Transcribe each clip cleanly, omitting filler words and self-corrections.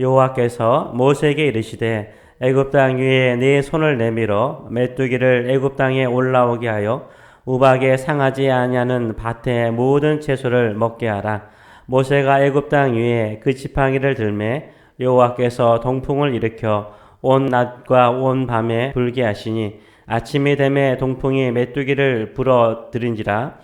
여호와께서 모세에게 이르시되 애굽 땅 위에 네 손을 내밀어 메뚜기를 애굽 땅에 올라오게 하여 우박에 상하지 아니하는 밭의 모든 채소를 먹게 하라. 모세가 애굽 땅 위에 그 지팡이를 들매 여호와께서 동풍을 일으켜 온 낮과 온 밤에 불게 하시니 아침이 되매 동풍이 메뚜기를 불어들인지라.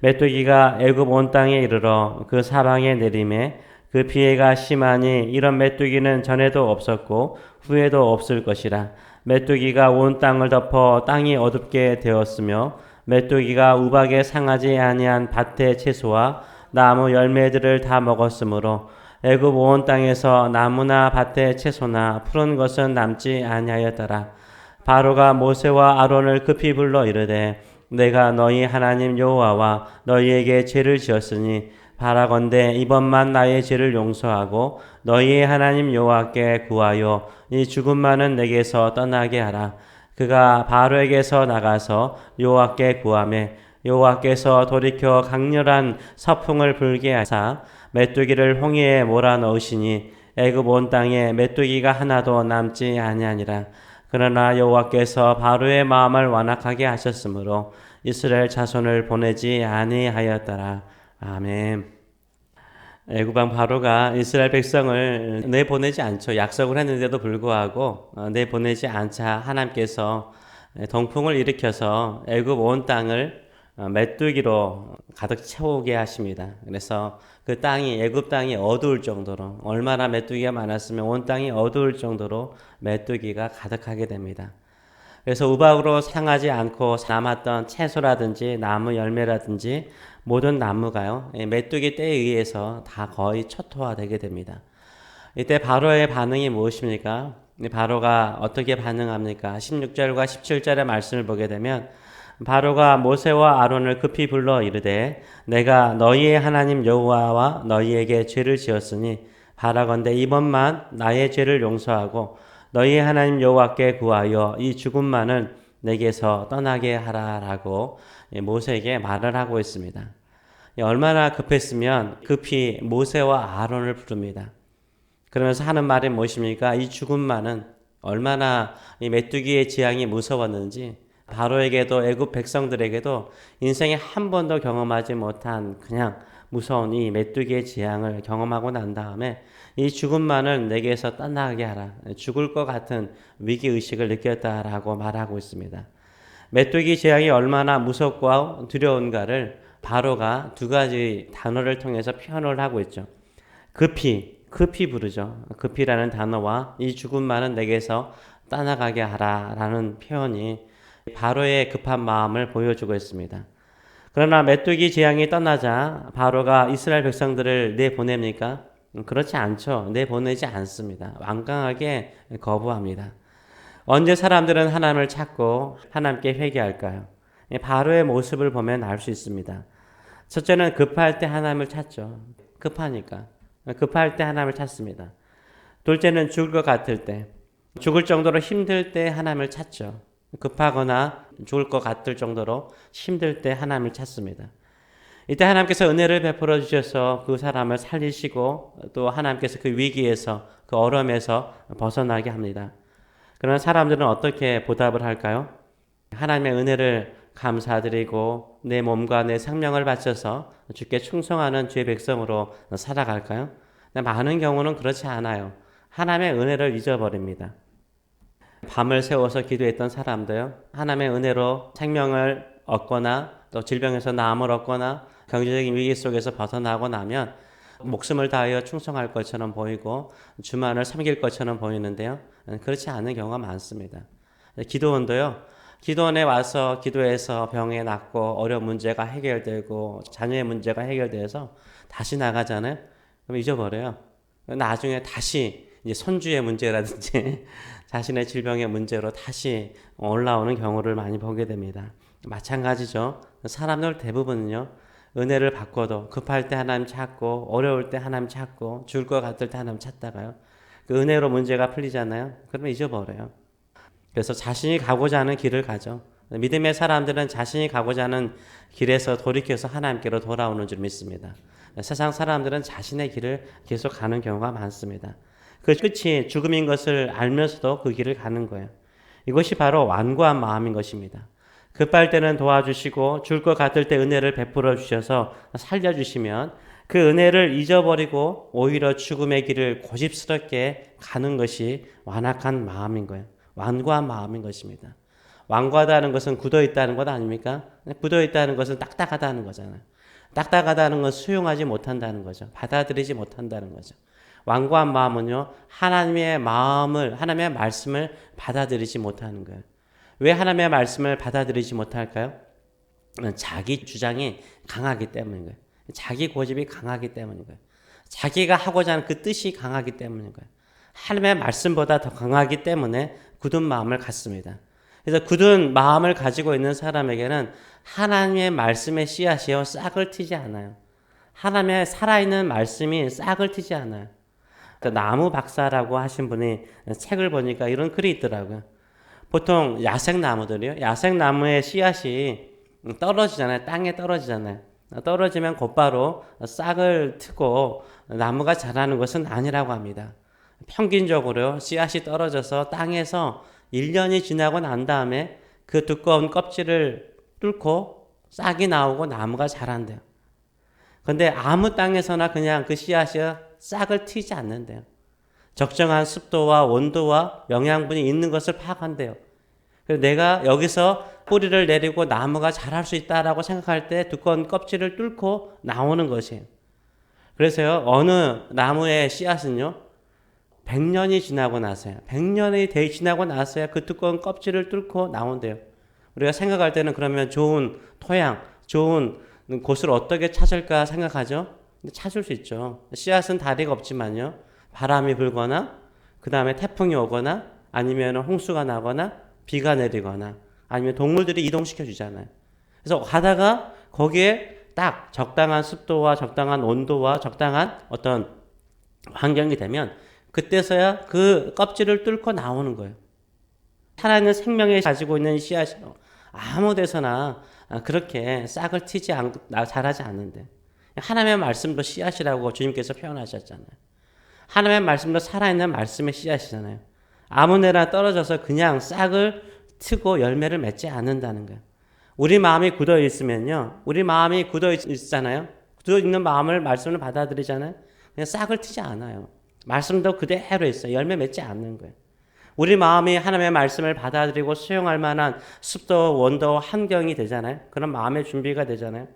메뚜기가 애굽 온 땅에 이르러 그 사방에 내림에 그 피해가 심하니 이런 메뚜기는 전에도 없었고 후에도 없을 것이라. 메뚜기가 온 땅을 덮어 땅이 어둡게 되었으며 메뚜기가 우박에 상하지 아니한 밭의 채소와 나무 열매들을 다 먹었으므로 애굽 온 땅에서 나무나 밭의 채소나 푸른 것은 남지 아니하였더라. 바로가 모세와 아론을 급히 불러 이르되 내가 너희 하나님 여호와와 너희에게 죄를 지었으니 바라건대 이번만 나의 죄를 용서하고 너희의 하나님 여호와께 구하여 이 죽음만은 내게서 떠나게 하라. 그가 바로에게서 나가서 여호와께 구하매 여호와께서 돌이켜 강렬한 서풍을 불게 하사 메뚜기를 홍해에 몰아넣으시니 애굽 온 땅에 메뚜기가 하나도 남지 아니하니라. 그러나 여호와께서 바로의 마음을 완악하게 하셨으므로 이스라엘 자손을 보내지 아니하였더라. 아멘. 애굽 왕 바로가 이스라엘 백성을 내보내지 않죠. 약속을 했는데도 불구하고 내보내지 않자 하나님께서 동풍을 일으켜서 애굽 온 땅을 메뚜기로 가득 채우게 하십니다. 그래서 그 땅이 애굽 땅이 어두울 정도로 얼마나 메뚜기가 많았으면 온 땅이 어두울 정도로 메뚜기가 가득하게 됩니다. 그래서 우박으로 상하지 않고 남았던 채소라든지 나무 열매라든지 모든 나무가요 메뚜기 떼에 의해서 다 거의 초토화되게 됩니다. 이때 바로의 반응이 무엇입니까? 바로가 어떻게 반응합니까? 16절과 17절의 말씀을 보게 되면 바로가 모세와 아론을 급히 불러 이르되 내가 너희의 하나님 여호와와 너희에게 죄를 지었으니 바라건대 이번만 나의 죄를 용서하고 너희의 하나님 여호와께 구하여 이 죽음만은 내게서 떠나게 하라라고 모세에게 말을 하고 있습니다. 얼마나 급했으면 급히 모세와 아론을 부릅니다. 그러면서 하는 말이 무엇입니까? 이 죽음만은 얼마나 이 메뚜기의 재앙이 무서웠는지 바로에게도 애굽 백성들에게도 인생에 한 번도 경험하지 못한 그냥 무서운 이 메뚜기의 재앙을 경험하고 난 다음에 이 죽음만을 내게서 떠나게 하라. 죽을 것 같은 위기의식을 느꼈다라고 말하고 있습니다. 메뚜기 재앙이 얼마나 무섭고 두려운가를 바로가 두 가지 단어를 통해서 표현을 하고 있죠. 급히 부르죠. 급히라는 단어와 이 죽음만은 내게서 떠나가게 하라라는 표현이 바로의 급한 마음을 보여주고 있습니다. 그러나 메뚜기 재앙이 떠나자 바로가 이스라엘 백성들을 내보냅니까? 그렇지 않죠. 내보내지 않습니다. 완강하게 거부합니다. 언제 사람들은 하나님을 찾고 하나님께 회개할까요? 바로의 모습을 보면 알 수 있습니다. 첫째는 급할 때 하나님을 찾죠. 급하니까. 급할 때 하나님을 찾습니다. 둘째는 죽을 것 같을 때, 죽을 정도로 힘들 때 하나님을 찾죠. 급하거나 죽을 것 같을 정도로 힘들 때 하나님을 찾습니다. 이때 하나님께서 은혜를 베풀어 주셔서 그 사람을 살리시고 또 하나님께서 그 위기에서 그 어려움에서 벗어나게 합니다. 그러나 사람들은 어떻게 보답을 할까요? 하나님의 은혜를 감사드리고 내 몸과 내 생명을 바쳐서 주께 충성하는 주의 백성으로 살아갈까요? 많은 경우는 그렇지 않아요. 하나님의 은혜를 잊어버립니다. 밤을 새워서 기도했던 사람도요, 하나님의 은혜로 생명을 얻거나 또 질병에서 나음을 얻거나 경제적인 위기 속에서 벗어나고 나면 목숨을 다하여 충성할 것처럼 보이고 주만을 섬길 것처럼 보이는데요, 그렇지 않은 경우가 많습니다. 기도원도요, 기도원에 와서 기도해서 병에 낫고 어려운 문제가 해결되고 자녀의 문제가 해결돼서 다시 나가잖아요. 그럼 잊어버려요. 나중에 다시 이제 손주의 문제라든지 자신의 질병의 문제로 다시 올라오는 경우를 많이 보게 됩니다. 마찬가지죠. 사람들 대부분은요, 은혜를 받고도 급할 때 하나님 찾고 어려울 때 하나님 찾고 죽을 것 같을 때 하나님 찾다가요, 그 은혜로 문제가 풀리잖아요. 그러면 잊어버려요. 그래서 자신이 가고자 하는 길을 가죠. 믿음의 사람들은 자신이 가고자 하는 길에서 돌이켜서 하나님께로 돌아오는 줄 믿습니다. 세상 사람들은 자신의 길을 계속 가는 경우가 많습니다. 그 끝이 죽음인 것을 알면서도 그 길을 가는 거예요. 이것이 바로 완고한 마음인 것입니다. 급할 때는 도와주시고 줄 것 같을 때 은혜를 베풀어 주셔서 살려주시면 그 은혜를 잊어버리고 오히려 죽음의 길을 고집스럽게 가는 것이 완악한 마음인 거예요. 완고한 마음인 것입니다. 완고하다는 것은 굳어있다는 것 아닙니까? 굳어있다는 것은 딱딱하다는 거잖아요. 딱딱하다는 건 수용하지 못한다는 거죠. 받아들이지 못한다는 거죠. 완고한 마음은요, 하나님의 말씀을 받아들이지 못하는 거예요. 왜 하나님의 말씀을 받아들이지 못할까요? 자기 주장이 강하기 때문인 거예요. 자기 고집이 강하기 때문인 거예요. 자기가 하고자 하는 그 뜻이 강하기 때문인 거예요. 하나님의 말씀보다 더 강하기 때문에 굳은 마음을 갖습니다. 그래서 굳은 마음을 가지고 있는 사람에게는 하나님의 말씀의 씨앗이요 싹을 트지 않아요. 하나님의 살아있는 말씀이 싹을 트지 않아요. 나무 박사라고 하신 분이 책을 보니까 이런 글이 있더라고요. 보통 야생나무들이요. 야생나무의 씨앗이 떨어지잖아요. 땅에 떨어지잖아요. 떨어지면 곧바로 싹을 트고 나무가 자라는 것은 아니라고 합니다. 평균적으로 씨앗이 떨어져서 땅에서 1년이 지나고 난 다음에 그 두꺼운 껍질을 뚫고 싹이 나오고 나무가 자란대요. 근데 아무 땅에서나 그냥 그 씨앗이 싹을 트이지 않는데요. 적정한 습도와 온도와 영양분이 있는 것을 파악한대요. 그래서 내가 여기서 뿌리를 내리고 나무가 자랄 수 있다라고 생각할 때 두꺼운 껍질을 뚫고 나오는 것이에요. 그래서요, 어느 나무의 씨앗은요, 100년이 지나고 나서야, 100년이 지나고 나서야 그 두꺼운 껍질을 뚫고 나온대요. 우리가 생각할 때는 그러면 좋은 토양, 좋은 곳을 어떻게 찾을까 생각하죠? 찾을 수 있죠. 씨앗은 다리가 없지만요. 바람이 불거나 그 다음에 태풍이 오거나 아니면 홍수가 나거나 비가 내리거나 아니면 동물들이 이동시켜 주잖아요. 그래서 가다가 거기에 딱 적당한 습도와 적당한 온도와 적당한 어떤 환경이 되면 그때서야 그 껍질을 뚫고 나오는 거예요. 살아있는 생명에 가지고 있는 씨앗이 아무 데서나 그렇게 싹을 트지 자라지 않는데 하나님의 말씀도 씨앗이라고 주님께서 표현하셨잖아요. 하나님의 말씀도 살아있는 말씀의 씨앗이잖아요. 아무 데나 떨어져서 그냥 싹을 트고 열매를 맺지 않는다는 거예요. 우리 마음이 굳어 있으면요. 우리 마음이 굳어 있잖아요. 굳어 있는 마음을 말씀을 받아들이잖아요. 그냥 싹을 트지 않아요. 말씀도 그대로 있어요. 열매 맺지 않는 거예요. 우리 마음이 하나님의 말씀을 받아들이고 수용할 만한 습도, 온도, 환경이 되잖아요. 그런 마음의 준비가 되잖아요.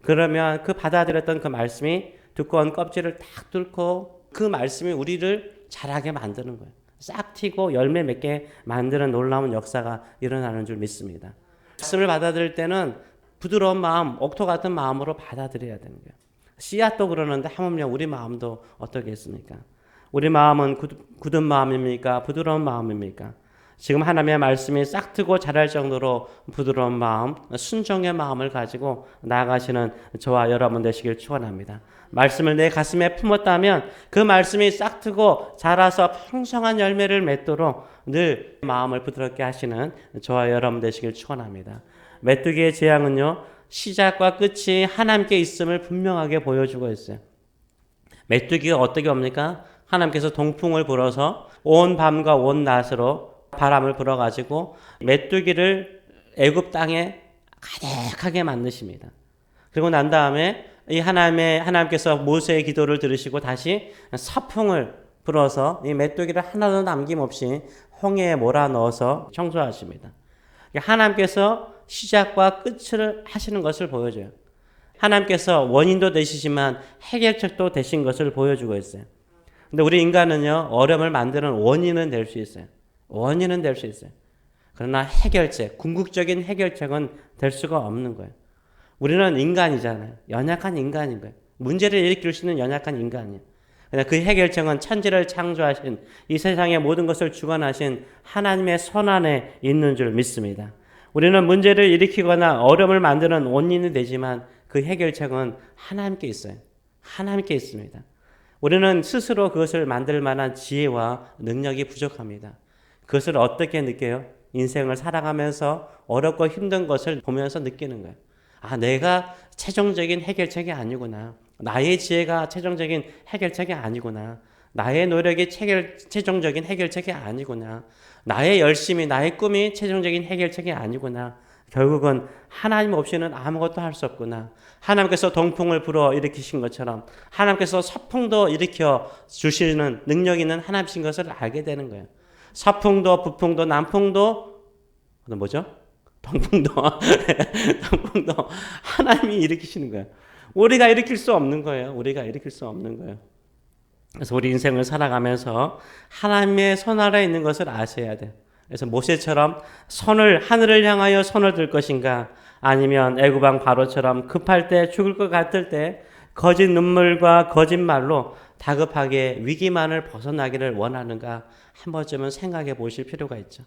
그러면 그 받아들였던 그 말씀이 두꺼운 껍질을 딱 뚫고 그 말씀이 우리를 자라게 만드는 거예요. 싹 튀고 열매 맺게 만드는 놀라운 역사가 일어나는 줄 믿습니다. 말씀을 받아들일 때는 부드러운 마음, 옥토 같은 마음으로 받아들여야 되는 거예요. 씨앗도 그러는데 하물며 우리 마음도 어떻겠습니까? 우리 마음은 굳은 마음입니까? 부드러운 마음입니까? 지금 하나님의 말씀이 싹 트고 자랄 정도로 부드러운 마음, 순종의 마음을 가지고 나아가시는 저와 여러분 되시길 축원합니다. 말씀을 내 가슴에 품었다면 그 말씀이 싹 트고 자라서 풍성한 열매를 맺도록 늘 마음을 부드럽게 하시는 저와 여러분 되시길 축원합니다. 메뚜기의 재앙은요, 시작과 끝이 하나님께 있음을 분명하게 보여주고 있어요. 메뚜기가 어떻게 옵니까? 하나님께서 동풍을 불어서 온 밤과 온 낮으로 바람을 불어가지고 메뚜기를 애굽 땅에 가득하게 만드십니다. 그리고 난 다음에 이 하나님께서 모세의 기도를 들으시고 다시 서풍을 불어서 이 메뚜기를 하나도 남김없이 홍해에 몰아넣어서 청소하십니다. 하나님께서 시작과 끝을 하시는 것을 보여줘요. 하나님께서 원인도 되시지만 해결책도 되신 것을 보여주고 있어요. 근데 우리 인간은요, 어려움을 만드는 원인은 될 수 있어요. 원인은 될 수 있어요. 그러나 해결책, 궁극적인 해결책은 될 수가 없는 거예요. 우리는 인간이잖아요. 연약한 인간인 거예요. 문제를 일으킬 수 있는 연약한 인간이에요. 그러나 그 해결책은 천지를 창조하신 이 세상의 모든 것을 주관하신 하나님의 손 안에 있는 줄 믿습니다. 우리는 문제를 일으키거나 어려움을 만드는 원인이 되지만 그 해결책은 하나님께 있어요. 하나님께 있습니다. 우리는 스스로 그것을 만들 만한 지혜와 능력이 부족합니다. 그것을 어떻게 느껴요? 인생을 살아가면서 어렵고 힘든 것을 보면서 느끼는 거예요. 아, 내가 최종적인 해결책이 아니구나. 나의 지혜가 최종적인 해결책이 아니구나. 나의 노력이 최종적인 해결책이 아니구나. 나의 열심이, 나의 꿈이 최종적인 해결책이 아니구나. 결국은 하나님 없이는 아무것도 할 수 없구나. 하나님께서 동풍을 불어 일으키신 것처럼 하나님께서 서풍도 일으켜 주시는 능력 있는 하나님이신 것을 알게 되는 거예요. 서풍도 북풍도 남풍도 뭐죠? 동풍도 동풍도 하나님이 일으키시는 거예요. 우리가 일으킬 수 없는 거예요. 우리가 일으킬 수 없는 거예요. 그래서 우리 인생을 살아가면서 하나님의 손 아래 있는 것을 아셔야 돼요. 그래서 모세처럼 하늘을 향하여 손을 들 것인가, 아니면 애굽 왕 바로처럼 급할 때, 죽을 것 같을 때 거짓 눈물과 거짓말로 다급하게 위기만을 벗어나기를 원하는가 한 번쯤은 생각해 보실 필요가 있죠.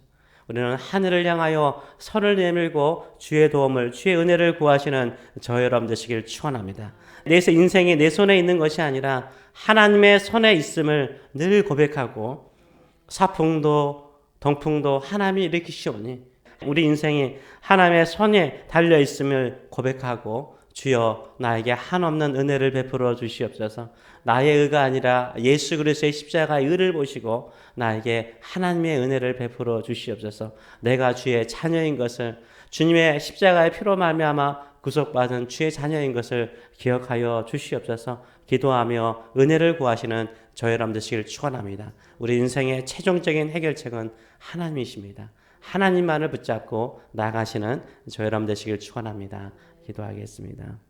우리는 하늘을 향하여 손을 내밀고 주의 도움을, 주의 은혜를 구하시는 저 여러분 되시길 축원합니다. 내 인생이 내 손에 있는 것이 아니라 하나님의 손에 있음을 늘 고백하고, 사풍도 동풍도 하나님이 일으키시오니 우리 인생이 하나님의 손에 달려 있음을 고백하고, 주여 나에게 한없는 은혜를 베풀어 주시옵소서. 나의 의가 아니라 예수 그리스도의 십자가의 의를 보시고 나에게 하나님의 은혜를 베풀어 주시옵소서. 내가 주의 자녀인 것을, 주님의 십자가의 피로 말미암아 구속받은 주의 자녀인 것을 기억하여 주시옵소서. 기도하며 은혜를 구하시는 저희 여러분 되시길 축원합니다. 우리 인생의 최종적인 해결책은 하나님이십니다. 하나님만을 붙잡고 나가시는 저희 여러분 되시길 축원합니다. 기도하겠습니다.